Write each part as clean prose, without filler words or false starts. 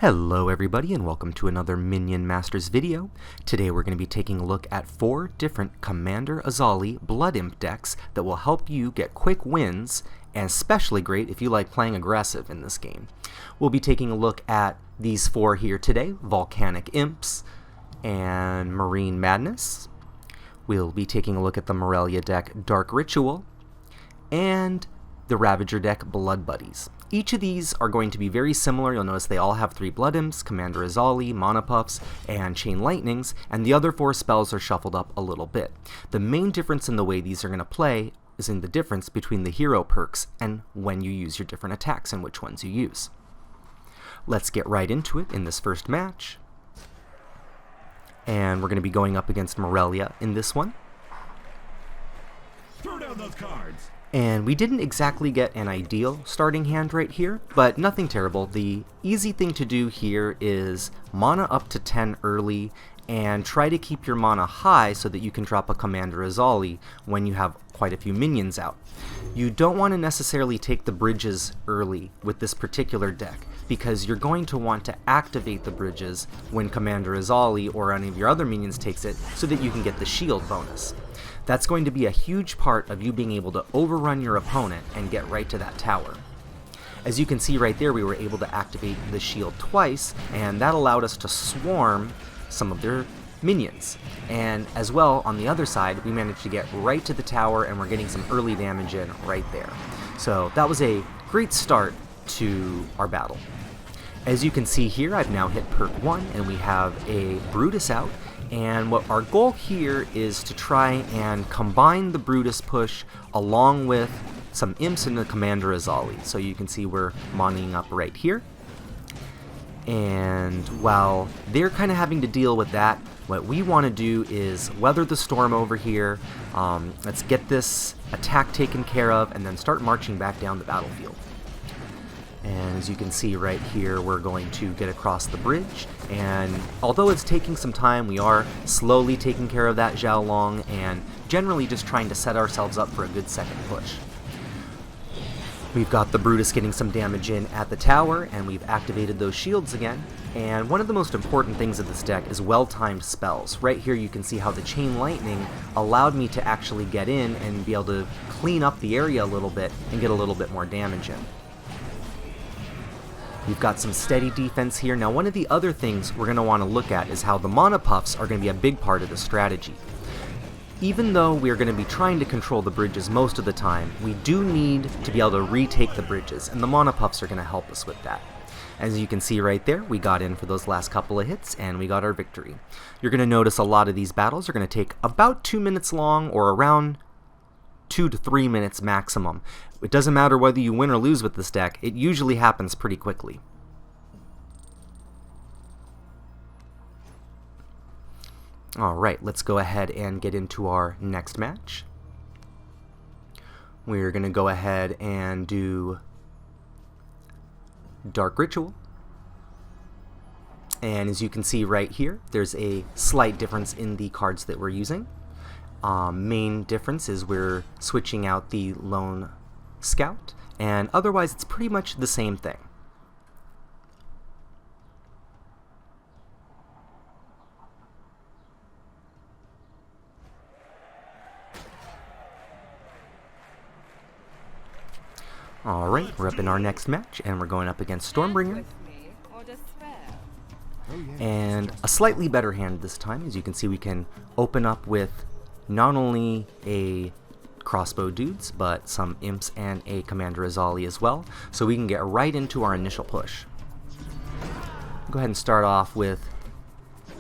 Hello everybody and welcome to another Minion Masters video. Today we're going to be taking a look at 4 different Commander Azali Blood Imp decks that will help you get quick wins, and especially great if you like playing aggressive in this game. We'll be taking a look at these 4 here today: Volcanic Imps and Marine Madness. We'll be taking a look at the Morelia deck Dark Ritual and the Ravager deck Blood Buddies. Each of these are going to be very similar. You'll notice they all have 3 Blood Imps, Commander Azali, Mana Puffs, and Chain Lightnings, and the other 4 spells are shuffled up a little bit. The main difference in the way these are going to play is in the difference between the hero perks and when you use your different attacks and which ones you use. Let's get right into it in this first match. And we're going to be going up against Morelia in this one. Throw down those cards. And we didn't exactly get an ideal starting hand right here, but nothing terrible. The easy thing to do here is mana up to 10 early and try to keep your mana high so that you can drop a Commander Azali when you have quite a few minions out. You don't want to necessarily take the bridges early with this particular deck, because you're going to want to activate the bridges when Commander Azali or any of your other minions takes it so that you can get the shield bonus. That's going to be a huge part of you being able to overrun your opponent and get right to that tower. As you can see right there, we were able to activate the shield twice, and that allowed us to swarm some of their minions. And as well, on the other side, we managed to get right to the tower, and we're getting some early damage in right there. So that was a great start to our battle. As you can see here, I've now hit perk 1, and we have a Brutus out. And what our goal here is to try and combine the Brutus push along with some Imps and the Commander Azali. So you can see we're moning up right here. And while they're kind of having to deal with that, what we want to do is weather the storm over here. Let's get this attack taken care of and then start marching back down the battlefield. And as you can see right here, we're going to get across the bridge, and although it's taking some time, we are slowly taking care of that Zhao Long and generally just trying to set ourselves up for a good second push. We've got the Brutus getting some damage in at the tower, and we've activated those shields again. And one of the most important things of this deck is well-timed spells. Right here you can see how the Chain Lightning allowed me to actually get in and be able to clean up the area a little bit and get a little bit more damage in. We've got some steady defense here. Now, one of the other things we're going to want to look at is how the Mana Puffs are going to be a big part of the strategy. Even though we're going to be trying to control the bridges most of the time, we do need to be able to retake the bridges, and the Mana Puffs are going to help us with that. As you can see right there, we got in for those last couple of hits, and we got our victory. You're going to notice a lot of these battles are going to take about 2 minutes long, or around 2 to 3 minutes maximum. It doesn't matter whether you win or lose with this deck, it usually happens pretty quickly. Alright, let's go ahead and get into our next match. We're going to go ahead and do Dark Ritual. And as you can see right here, there's a slight difference in the cards that we're using. Main difference is we're switching out the Lone Scout, and otherwise it's pretty much the same thing. Alright, we're up in our next match, and we're going up against Stormbringer. And a slightly better hand this time. As you can see, we can open up with not only a crossbow dudes, but some Imps and a Commander Azali as well, so we can get right into our initial push. Go ahead and start off with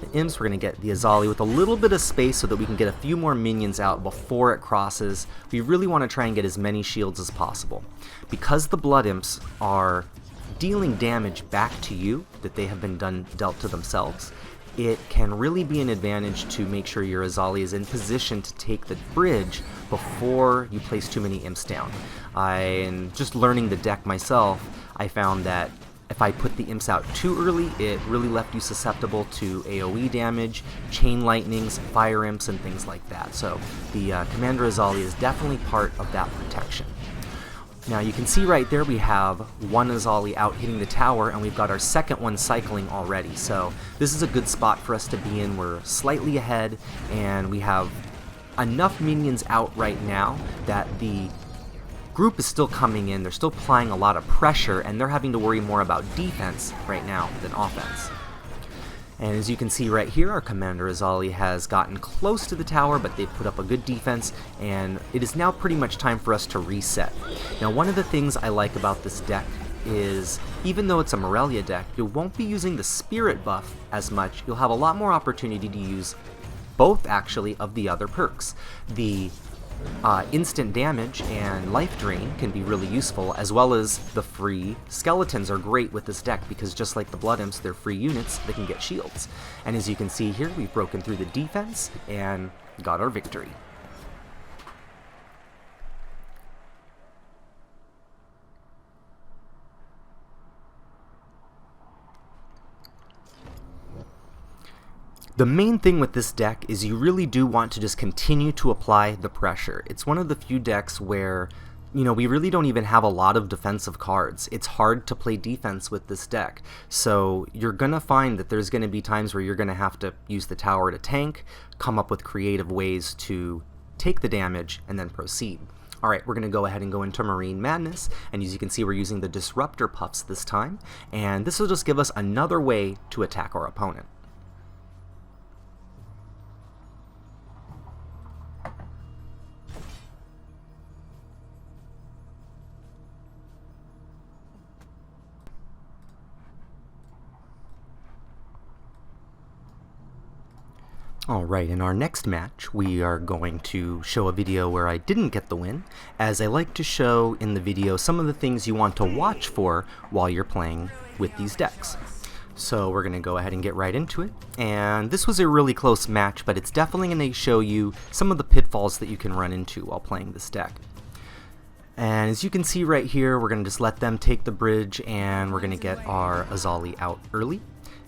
the Imps. We're going to get the Azali with a little bit of space so that we can get a few more minions out before it crosses. We really want to try and get as many shields as possible. Because the Blood Imps are dealing damage back to you that they have been dealt to themselves, it can really be an advantage to make sure your Azali is in position to take the bridge before you place too many Imps down. And just learning the deck myself, I found that if I put the Imps out too early, it really left you susceptible to AoE damage, Chain Lightnings, Fire Imps, and things like that. So the Commander Azali is definitely part of that protection. Now you can see right there we have one Azali out hitting the tower, and we've got our second one cycling already. So this is a good spot for us to be in. We're slightly ahead, and we have enough minions out right now that the group is still coming in. They're still applying a lot of pressure, and they're having to worry more about defense right now than offense. And as you can see right here, our Commander Azali has gotten close to the tower, but they've put up a good defense, and it is now pretty much time for us to reset. Now, one of the things I like about this deck is, even though it's a Morelia deck, you won't be using the Spirit buff as much. You'll have a lot more opportunity to use both, actually, of the other perks. The instant damage and life drain can be really useful, as well as the free skeletons are great with this deck, because just like the Blood Imps, they're free units that can get shields. And as you can see here, we've broken through the defense and got our victory. The main thing with this deck is you really do want to just continue to apply the pressure. It's one of the few decks where, you know, we really don't even have a lot of defensive cards. It's hard to play defense with this deck. So you're going to find that there's going to be times where you're going to have to use the tower to tank, come up with creative ways to take the damage, and then proceed. Alright, we're going to go ahead and go into Marine Madness, and as you can see, we're using the Disruptor Puffs this time, and this will just give us another way to attack our opponent. Alright, in our next match, we are going to show a video where I didn't get the win, as I like to show in the video some of the things you want to watch for while you're playing with these decks. So we're going to go ahead and get right into it, and this was a really close match, but it's definitely going to show you some of the pitfalls that you can run into while playing this deck. And as you can see right here, we're going to just let them take the bridge, and we're going to get our Azali out early.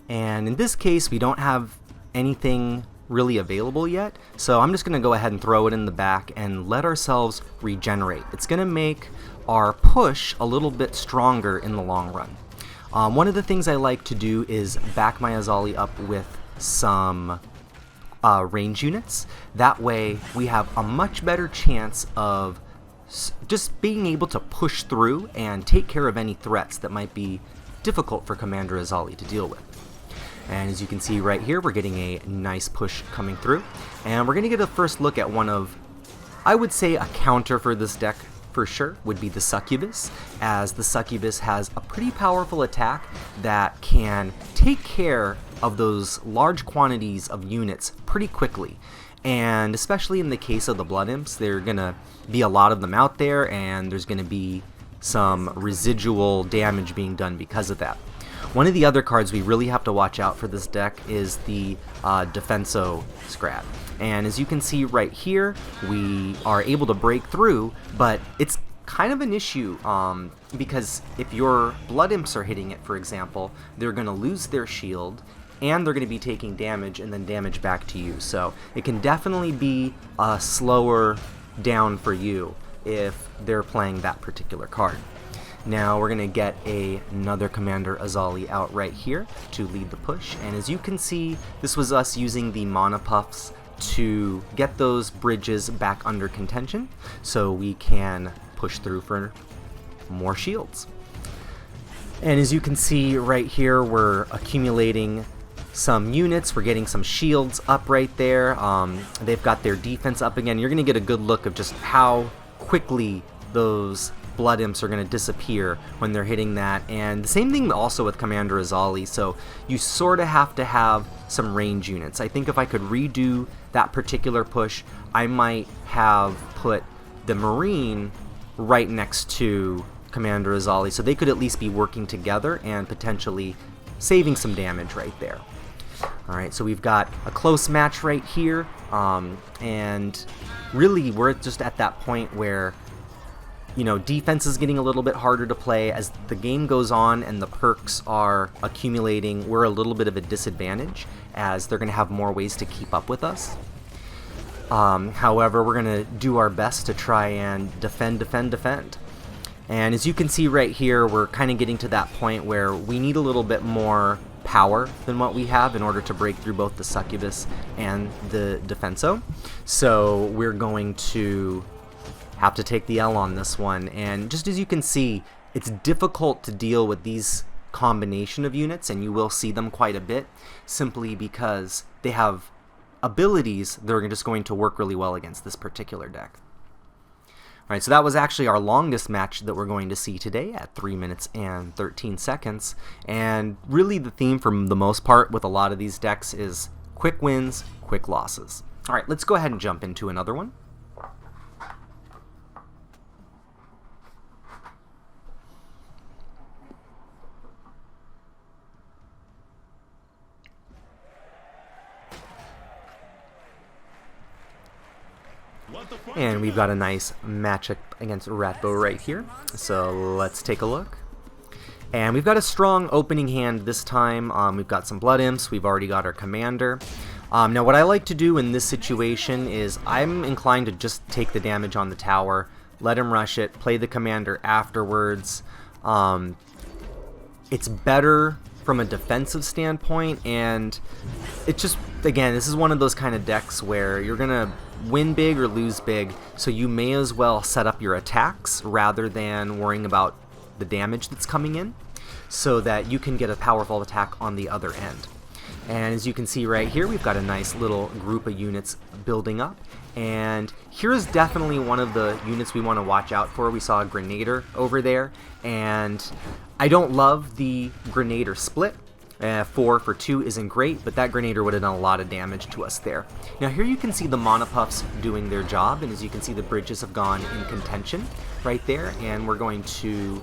And in this case, we don't have anything really available yet, so I'm just going to go ahead and throw it in the back and let ourselves regenerate. It's going to make our push a little bit stronger in the long run. One of the things I like to do is back my Azali up with some range units. That way we have a much better chance of just being able to push through and take care of any threats that might be difficult for Commander Azali to deal with. And as you can see right here, we're getting a nice push coming through. And we're going to get a first look at one of, I would say, a counter for this deck for sure, would be the Succubus, as the Succubus has a pretty powerful attack that can take care of those large quantities of units pretty quickly. And especially in the case of the Blood Imps, there are going to be a lot of them out there, and there's going to be some residual damage being done because of that. One of the other cards we really have to watch out for this deck is the Defenso Scrat. And as you can see right here, we are able to break through, but it's kind of an issue because if your Blood Imps are hitting it, for example, they're going to lose their shield, and they're going to be taking damage and then damage back to you. So it can definitely be a slower down for you if they're playing that particular card. Now we're going to get another Commander Azali out right here to lead the push, and as you can see, this was us using the mana puffs to get those bridges back under contention so we can push through for more shields. And as you can see right here, we're accumulating some units, we're getting some shields up right there. They've got their defense up again. You're going to get a good look of just how quickly those Blood Imps are going to disappear when they're hitting that, and the same thing also with Commander Azali, so you sort of have to have some range units. I think if I could redo that particular push, I might have put the Marine right next to Commander Azali, so they could at least be working together and potentially saving some damage right there. Alright, so we've got a close match right here, and really we're just at that point where, you know, defense is getting a little bit harder to play. As the game goes on and the perks are accumulating, we're a little bit of a disadvantage, as they're going to have more ways to keep up with us. However, we're going to do our best to try and defend. And as you can see right here, we're kind of getting to that point where we need a little bit more power than what we have in order to break through both the Succubus and the Defenso. So we're going to have to take the L on this one. And just as you can see, it's difficult to deal with these combination of units, and you will see them quite a bit, simply because they have abilities that are just going to work really well against this particular deck. Alright, so that was actually our longest match that we're going to see today at 3 minutes and 13 seconds. And really the theme for the most part with a lot of these decks is quick wins, quick losses. Alright, let's go ahead and jump into another one. And we've got a nice matchup against Ratbo right here. So let's take a look. And we've got a strong opening hand this time. We've got some Blood Imps. We've already got our Commander. Now what I like to do in this situation is I'm inclined to just take the damage on the tower, let him rush it, play the Commander afterwards. It's better from a defensive standpoint, and it just, again, this is one of those kind of decks where you're gonna win big or lose big, so you may as well set up your attacks rather than worrying about the damage that's coming in, so that you can get a powerful attack on the other end. And as you can see right here, we've got a nice little group of units building up, and here's definitely one of the units we want to watch out for. We saw a Grenader over there, and I don't love the Grenader split. 4 for 2 isn't great, but that Grenader would have done a lot of damage to us there. Now here you can see the Mana Puffs doing their job, and as you can see the bridges have gone in contention right there, and we're going to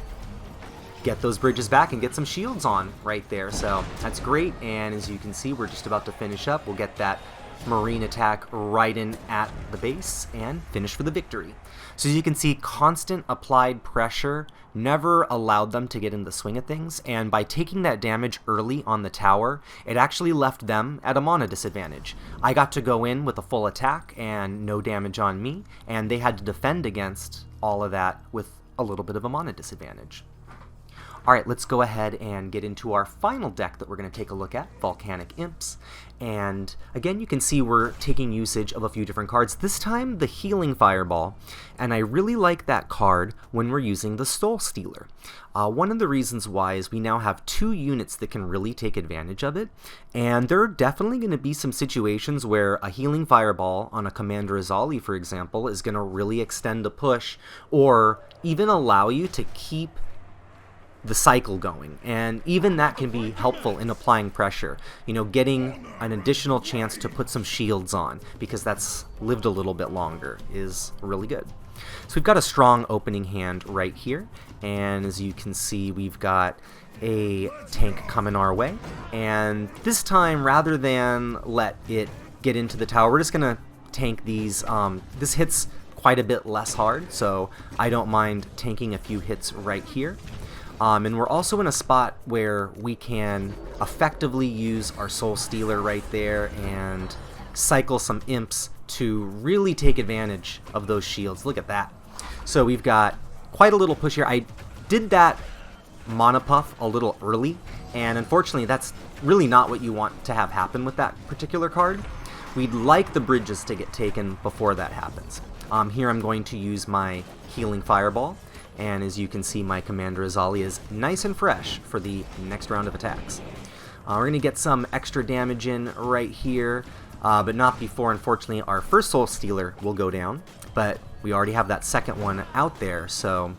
get those bridges back and get some shields on right there. So that's great, and as you can see, we're just about to finish up. We'll get that Marine attack right in at the base and finish for the victory. So as you can see, constant applied pressure never allowed them to get in the swing of things, and by taking that damage early on the tower, it actually left them at a mana disadvantage. I got to go in with a full attack and no damage on me, and they had to defend against all of that with a little bit of a mana disadvantage. Alright, let's go ahead and get into our final deck that we're going to take a look at, Volcanic Imps. And again, you can see we're taking usage of a few different cards. This time, the Healing Fireball. And I really like that card when we're using the Soul Stealer. One of the reasons why is we now have 2 units that can really take advantage of it. And there are definitely going to be some situations where a Healing Fireball on a Commander Azali, for example, is going to really extend a push, or even allow you to keep the cycle going, and even that can be helpful in applying pressure. You know, getting an additional chance to put some shields on, because that's lived a little bit longer, is really good. So we've got a strong opening hand right here, and as you can see, we've got a tank coming our way, and this time, rather than let it get into the tower, we're just gonna tank these. This hits quite a bit less hard, so I don't mind tanking a few hits right here. And we're also in a spot where we can effectively use our Soul Stealer right there and cycle some Imps to really take advantage of those shields. Look at that. So we've got quite a little push here. I did that Mana Puff a little early, and unfortunately that's really not what you want to have happen with that particular card. We'd like the bridges to get taken before that happens. Here I'm going to use my Healing Fireball. And as you can see, my Commander Azali is nice and fresh for the next round of attacks. We're going to get some extra damage in right here, but not before, unfortunately, our first Soul Stealer will go down. But we already have that second one out there, so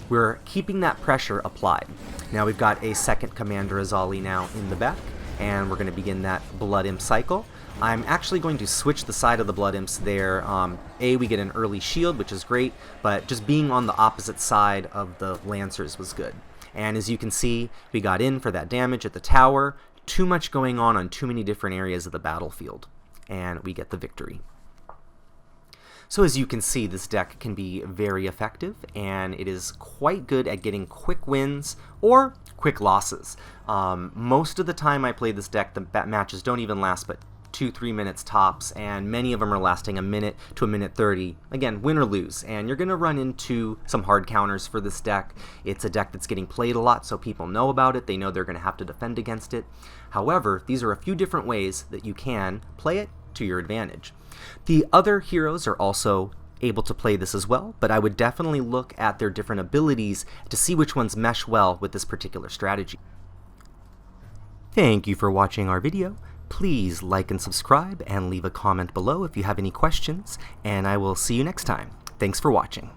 we're keeping that pressure applied. Now we've got a second Commander Azali now in the back, and we're going to begin that Blood Imp cycle. I'm actually going to switch the side of the Blood Imps there. We get an early shield, which is great, but just being on the opposite side of the Lancers was good. And as you can see, we got in for that damage at the tower. Too much going on too many different areas of the battlefield, and we get the victory. So as you can see, this deck can be very effective, and it is quite good at getting quick wins or quick losses. Most of the time I play this deck, the matches don't even last but 2-3 minutes tops, and many of them are lasting a minute to a minute 30. Again, win or lose, and you're going to run into some hard counters for this deck. It's a deck that's getting played a lot, so people know about it. They know they're going to have to defend against it. However, these are a few different ways that you can play it to your advantage. The other heroes are also able to play this as well, but I would definitely look at their different abilities to see which ones mesh well with this particular strategy. Thank you for watching our video. Please like and subscribe and leave a comment below if you have any questions, and I will see you next time. Thanks for watching.